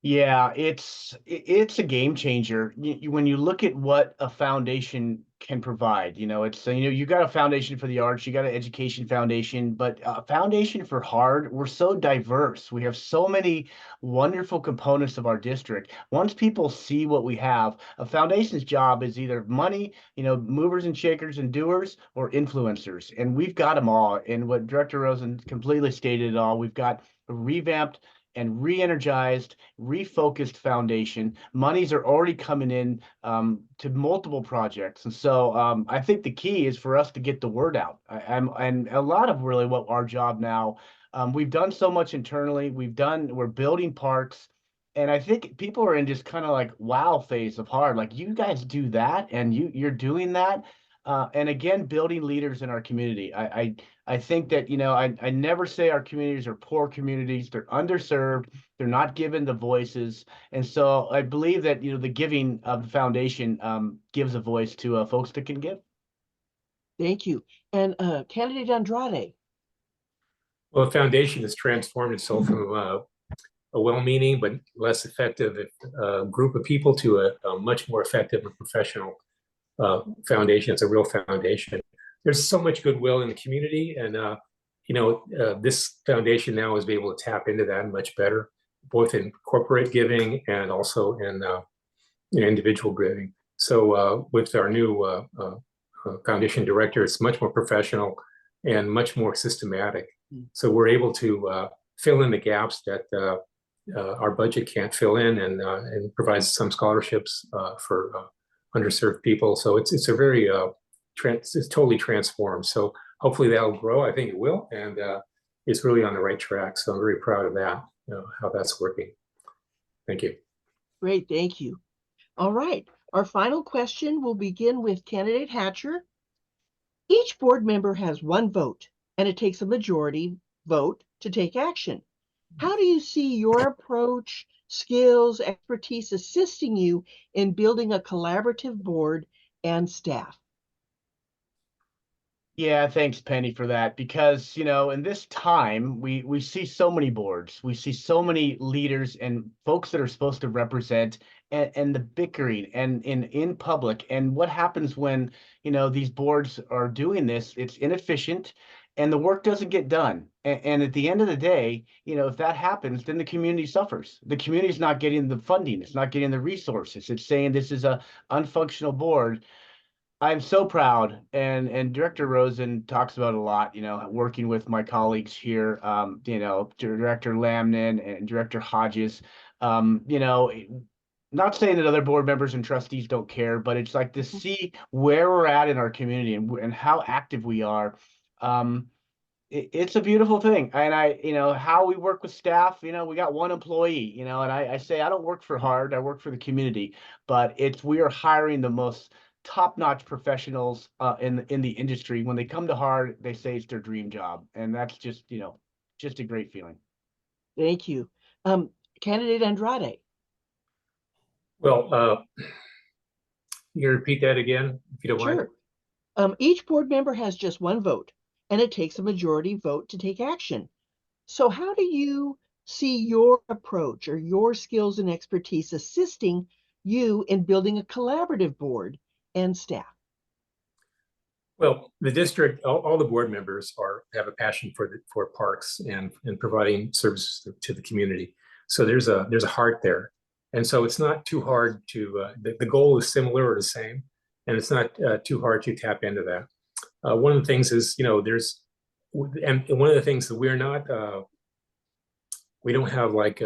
Yeah, it's a game changer. When you look at what a foundation can provide, it's you got a foundation for the arts, you got an education foundation, but a foundation for Hard, we're so diverse. We have so many wonderful components of our district. Once people see what we have, a foundation's job is either money, movers and shakers and doers, or influencers, and we've got them all. And what Director Rosen completely stated it all. We've got a revamped and re-energized, refocused foundation. Monies are already coming in to multiple projects. And so I think the key is for us to get the word out. And a lot of really what our job now, we've done so much internally. We're building parks. And I think people are in just kind of like wow phase of Hard. Like, you guys do that, and you're doing that. And again, building leaders in our community. I think that, I never say our communities are poor communities. They're underserved. They're not given the voices. And so I believe that, the giving of the foundation gives a voice to folks that can give. Thank you. And Candidate Andrade. Well, the foundation has transformed itself from a well-meaning but less effective group of people to a much more effective and professional foundation. It's a real foundation. There's so much goodwill in the community, and this foundation now is able to tap into that much better, both in corporate giving and also in individual giving. So with our new foundation director, it's much more professional and much more systematic. So we're able to fill in the gaps that our budget can't fill in, and provides some scholarships for underserved people. So it's a very it's totally transformed. So hopefully that'll grow. I think it will, and it's really on the right track. So I'm very proud of that, how that's working. Thank you. Great, thank you. All right, our final question will begin with Candidate Hatcher. Each board member has one vote, and it takes a majority vote to take action. How do you see your approach, skills, expertise assisting you in building a collaborative board and staff? Yeah, thanks, Penny, for that. Because, in this time, we see so many boards. We see so many leaders and folks that are supposed to represent, and the bickering and in public. And what happens when, these boards are doing this? It's inefficient, and the work doesn't get done. And at the end of the day, if that happens, then the community suffers. The community is not getting the funding. It's not getting the resources. It's saying this is a unfunctional board. I'm so proud, and Director Rosen talks about it a lot, working with my colleagues here, Director Lamnin and Director Hodges, not saying that other board members and trustees don't care, but it's like to see where we're at in our community and how active we are. It's a beautiful thing. And how we work with staff, we got one employee, and I say, I don't work for Hard, I work for the community, but we are hiring the most top-notch professionals in the industry. When they come to Hard, they say it's their dream job, and that's just a great feeling. Thank you. Candidate Andrade. Well, you repeat that again, if you don't mind? Sure. Each board member has just one vote, and it takes a majority vote to take action. So how do you see your approach or your skills and expertise assisting you in building a collaborative board and staff? Well, the district, all the board members have a passion for parks and providing services to the community. So there's a heart there, and so it's not too hard to. The goal is similar or the same, and it's not too hard to tap into that. One of the things is, and one of the things that we're not we don't have like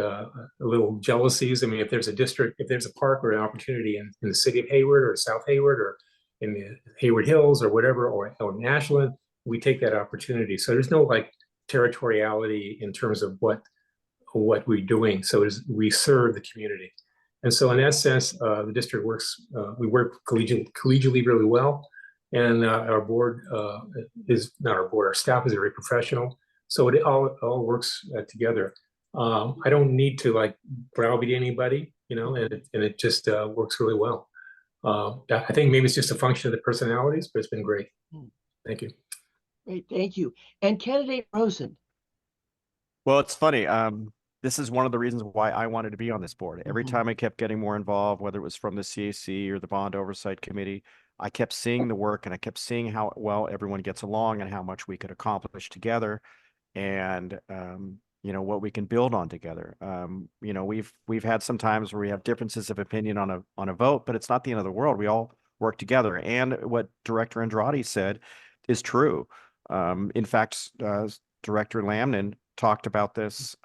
little jealousies. I mean, if there's a district, if there's a park or an opportunity in the city of Hayward or South Hayward or in the Hayward Hills or whatever, or Nashland, we take that opportunity. So there's no like territoriality in terms of what we're doing. So we serve the community. And so in that sense, the district works, we work collegially really well. And our board is not our board, our staff is very professional. So it all works together. I don't need to like browbeat anybody, you know, and it just works really well. I think maybe it's just a function of the personalities, but it's been great. Thank you. Great, thank you. And candidate Rosen. Well, it's funny. This is one of the reasons why I wanted to be on this board. Every time I kept getting more involved, whether it was from the CAC or the Bond Oversight Committee, I kept seeing the work and I kept seeing how well everyone gets along and how much we could accomplish together, and you know, what we can build on together. You know, we've had some times where we have differences of opinion on a vote, but it's not the end of the world. We all work together. And what Director Andrade said is true. In fact, Director Lamnin talked about this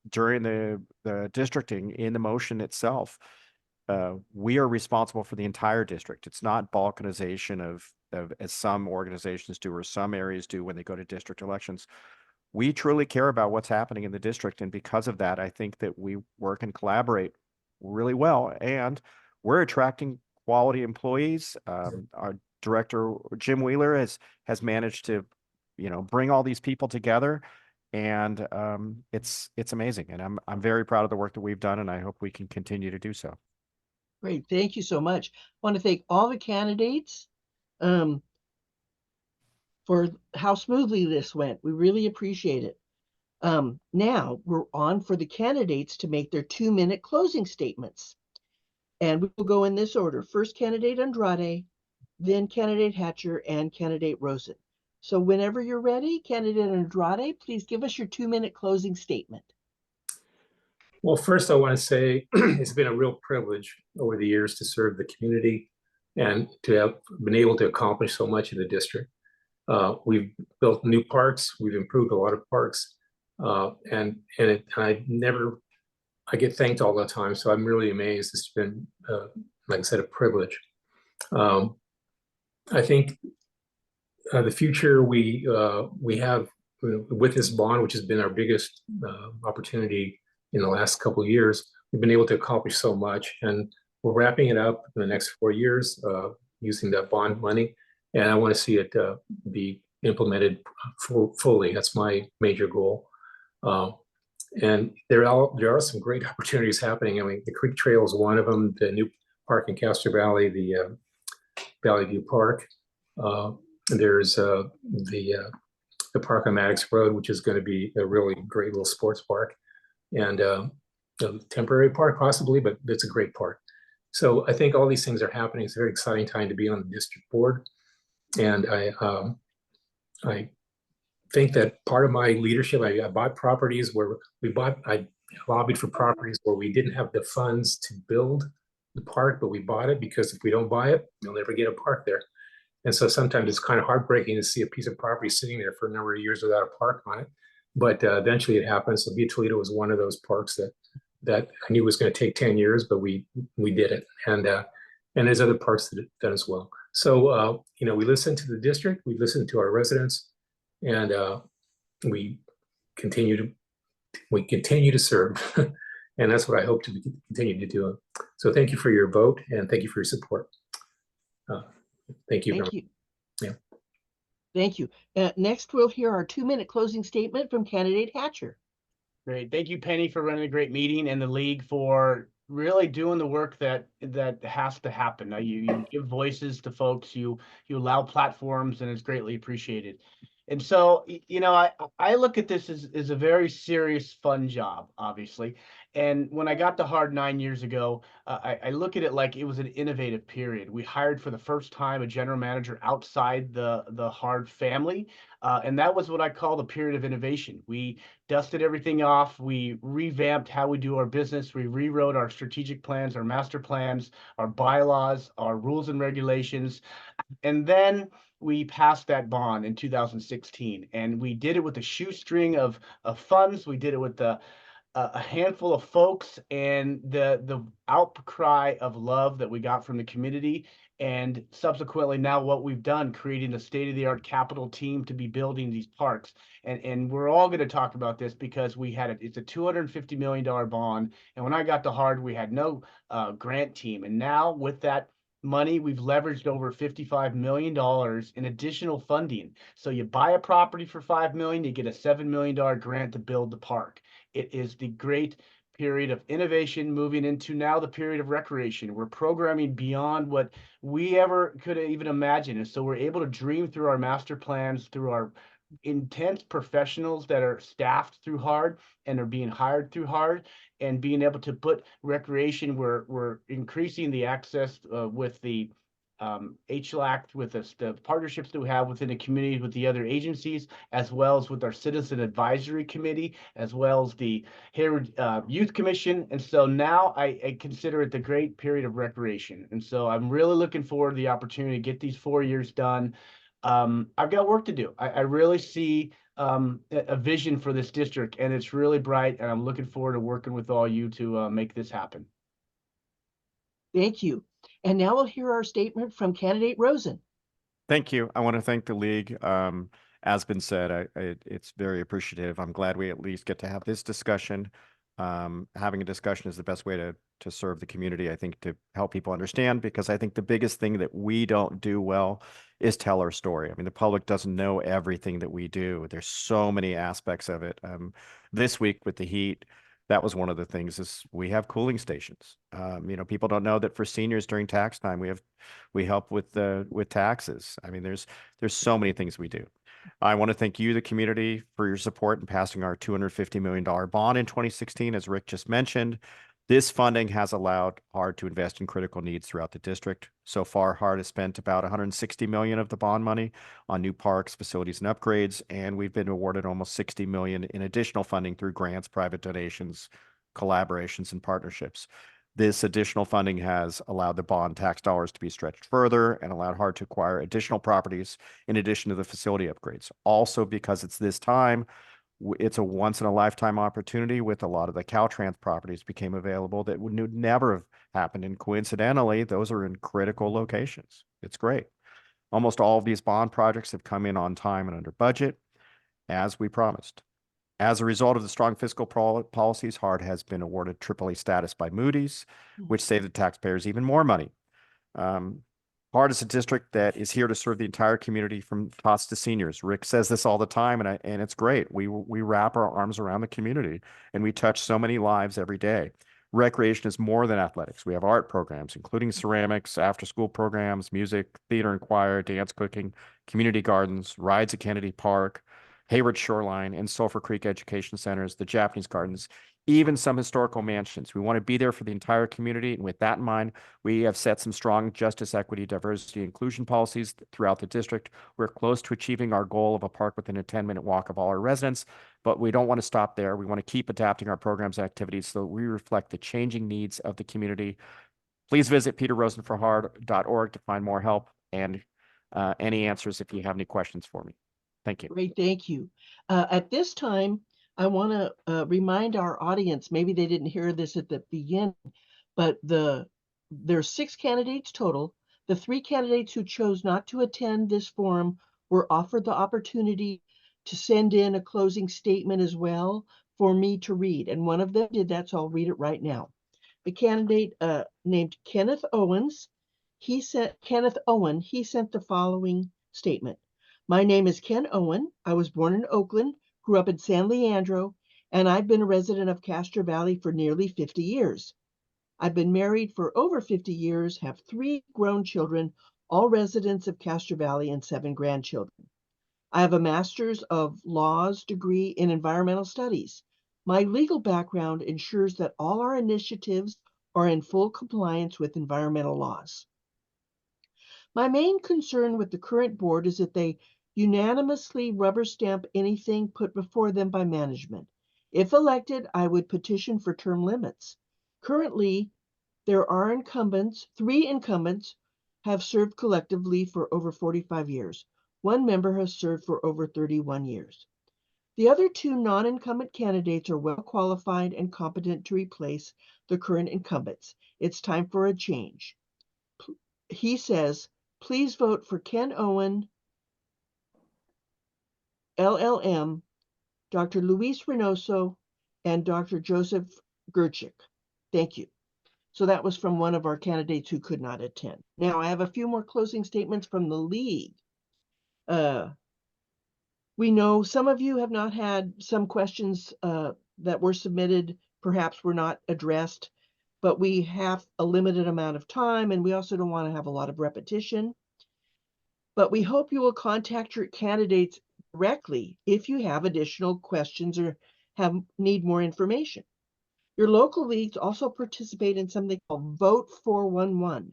during the districting in the motion itself. We are responsible for the entire district. It's not balkanization of as some organizations do or some areas do when they go to district elections. We truly care about what's happening in the district. And because of that, I think that we work and collaborate really well. And we're attracting quality employees. Our director, Jim Wheeler, has managed to, you know, bring all these people together. And it's amazing. And I'm very proud of the work that we've done, and I hope we can continue to do so. Great, thank you so much. I want to thank all the candidates for how smoothly this went. We really appreciate it. Now we're on for the candidates to make their 2-minute closing statements. And we will go in this order. First, candidate Andrade, then candidate Hatcher, and candidate Rosen. So whenever you're ready, candidate Andrade, please give us your 2-minute closing statement. Well, first I want to say it's been a real privilege over the years to serve the community and to have been able to accomplish so much in the district. We've built new parks, we've improved a lot of parks, and I get thanked all the time, so I'm really amazed. It's been, like I said, a privilege. I think the future we have with this bond, which has been our biggest opportunity in the last couple of years, we've been able to accomplish so much, and we're wrapping it up in the next 4 years using that bond money, and I want to see it be implemented fully. That's my major goal. And there are some great opportunities happening. I mean, the Creek Trail is one of them, the new park in Castro Valley, the Valley View Park. There's the park on Maddox Road, which is going to be a really great little sports park, and a temporary park possibly, but it's a great park. So I think all these things are happening. It's a very exciting time to be on the district board. And I think that part of my leadership, I bought properties where I lobbied for properties where we didn't have the funds to build the park, but we bought it because if we don't buy it, you'll never get a park there. And so sometimes it's kind of heartbreaking to see a piece of property sitting there for a number of years without a park on it. But eventually it happens. So Via Toledo was one of those parks that I knew was going to take 10 years, but we did it. And there's other parks that done as well. So, we listen to the district, we listen to our residents, and we continue to serve. And that's what I hope to continue to do. So thank you for your vote, and thank you for your support. Thank you. Thank you. Yeah. Thank you. Next, we'll hear our 2-minute closing statement from candidate Hatcher. Great. Thank you, Penny, for running a great meeting, and the league for really doing the work that has to happen. You give voices to folks, you allow platforms, and it's greatly appreciated. And so, I look at this as a very serious, fun job, obviously. And when I got to Hard 9 years ago, I look at it like it was an innovative period. We hired for the first time a general manager outside the Hard family. And that was what I call the period of innovation. We dusted everything off. We revamped how we do our business. We rewrote our strategic plans, our master plans, our bylaws, our rules and regulations. And then we passed that bond in 2016, and we did it with a shoestring of funds. We did it with the a handful of folks and the outcry of love that we got from the community, and subsequently now what we've done, creating a state-of-the-art capital team to be building these parks. And we're all going to talk about this because it's a $250 million bond. And when I got to Hard, we had no grant team. And now with that money, we've leveraged over $55 million in additional funding. So you buy a property for $5 million, you get a $7 million grant to build the park. It is the great period of innovation moving into now the period of recreation. We're programming beyond what we ever could even imagine. And so we're able to dream through our master plans, through our intense professionals that are staffed through Hard and are being hired through Hard, and being able to put recreation, we're increasing the access with the HLAC, with the partnerships that we have within the community with the other agencies, as well as with our Citizen Advisory Committee, as well as the Hayward Youth Commission. And so now I consider it the great period of recreation. And so I'm really looking forward to the opportunity to get these 4 years done. I've got work to do. I really see a vision for this district, and it's really bright, and I'm looking forward to working with all you to make this happen. Thank you. And now we'll hear our statement from candidate Rosen. Thank you. I want to thank the league. As been said, it's very appreciative. I'm glad we at least get to have this discussion. Having a discussion is the best way to serve the community, I think, to help people understand, because I think the biggest thing that we don't do well is tell our story. I mean, the public doesn't know everything that we do. There's so many aspects of it. This week with the heat, that was one of the things, is we have cooling stations. People don't know that for seniors during tax time, we help with taxes. I mean, there's so many things we do. I want to thank you, the community, for your support in passing our $250 million bond in 2016. As Rick just mentioned, this funding has allowed Hard to invest in critical needs throughout the district. So far, Hard has spent about $160 million of the bond money on new parks, facilities, and upgrades, and we've been awarded almost $60 million in additional funding through grants, private donations, collaborations, and partnerships. This additional funding has allowed the bond tax dollars to be stretched further and allowed Hard to acquire additional properties in addition to the facility upgrades. Also, because it's this time, it's a once-in-a-lifetime opportunity. With a lot of the Caltrans properties became available that would never have happened, and coincidentally, those are in critical locations. It's great. Almost all of these bond projects have come in on time and under budget, as we promised. As a result of the strong fiscal policies, Hard has been awarded AAA status by Moody's, which saved the taxpayers even more money. Hard is a district that is here to serve the entire community, from tots to seniors. Rick says this all the time, and it's great. We wrap our arms around the community, and we touch so many lives every day. Recreation is more than athletics. We have art programs, including ceramics, after-school programs, music, theater and choir, dance, cooking, community gardens, rides at Kennedy Park, Hayward Shoreline, and Sulphur Creek Education Centers, the Japanese Gardens, even some historical mansions. We want to be there for the entire community. And with that in mind, we have set some strong justice, equity, diversity, inclusion policies throughout the district. We're close to achieving our goal of a park within a 10-minute walk of all our residents, but we don't want to stop there. We want to keep adapting our programs and activities so that we reflect the changing needs of the community. Please visit peterrosenforhard.org to find more help and any answers if you have any questions for me. Thank you. Great, thank you. At this time, I want to remind our audience, maybe they didn't hear this at the beginning, but there's 6 candidates total. The 3 candidates who chose not to attend this forum were offered the opportunity to send in a closing statement as well for me to read, and one of them did that, so I'll read it right now. The candidate named Kenneth Owen, he sent the following statement. My name is Ken Owen. I was born in Oakland, grew up in San Leandro, and I've been a resident of Castro Valley for nearly 50 years. I've been married for over 50 years, have 3 grown children, all residents of Castro Valley, and 7 grandchildren. I have a Master's of Laws degree in Environmental Studies. My legal background ensures that all our initiatives are in full compliance with environmental laws. My main concern with the current board is that they unanimously rubber stamp anything put before them by management. If elected, I would petition for term limits. Currently, there are 3 incumbents have served collectively for over 45 years. 1 member has served for over 31 years. The other two non-incumbent candidates are well qualified and competent to replace the current incumbents. It's time for a change. He says, please vote for Ken Owen, LLM, Dr. Luis Reynoso, and Dr. Joseph Gerchik. Thank you. So that was from one of our candidates who could not attend. Now I have a few more closing statements from the league. We know some of you have not had some questions that were submitted, perhaps were not addressed, but we have a limited amount of time and we also don't want to have a lot of repetition. But we hope you will contact your candidates directly if you have additional questions or need more information. Your local leagues also participate in something called Vote 411.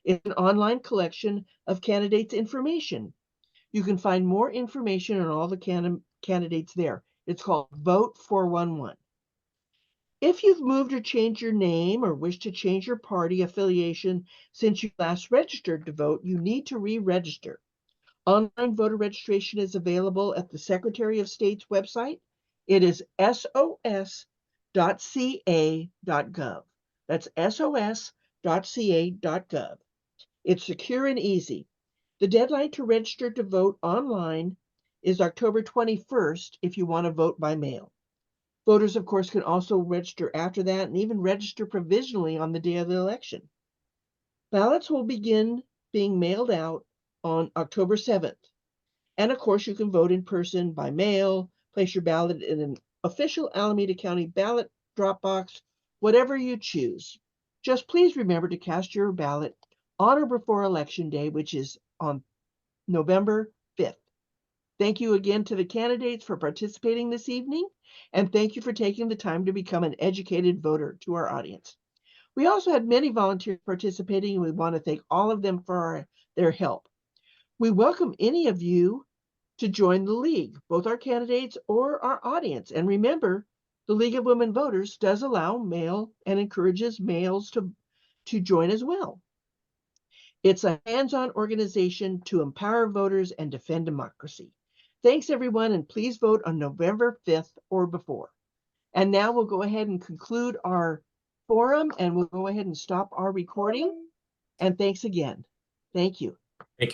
It's an online collection of candidates' information. You can find more information on all the candidates there. It's called Vote 411. If you've moved or changed your name or wish to change your party affiliation since you last registered to vote, you need to re-register. Online voter registration is available at the Secretary of State's website. It is sos.ca.gov. That's sos.ca.gov. It's secure and easy. The deadline to register to vote online is October 21st if you want to vote by mail. Voters, of course, can also register after that and even register provisionally on the day of the election. Ballots will begin being mailed out on October 7th. And of course, you can vote in person, by mail, place your ballot in an official Alameda County ballot drop box, whatever you choose. Just please remember to cast your ballot on or before Election Day, which is on November 5th. Thank you again to the candidates for participating this evening, and thank you for taking the time to become an educated voter to our audience. We also had many volunteers participating, and we want to thank all of them for their help. We welcome any of you to join the League, both our candidates or our audience. And remember, the League of Women Voters does allow mail and encourages males to join as well. It's a hands-on organization to empower voters and defend democracy. Thanks, everyone, and please vote on November 5th or before. And now we'll go ahead and conclude our forum, and we'll go ahead and stop our recording. And thanks again. Thank you. Thank you.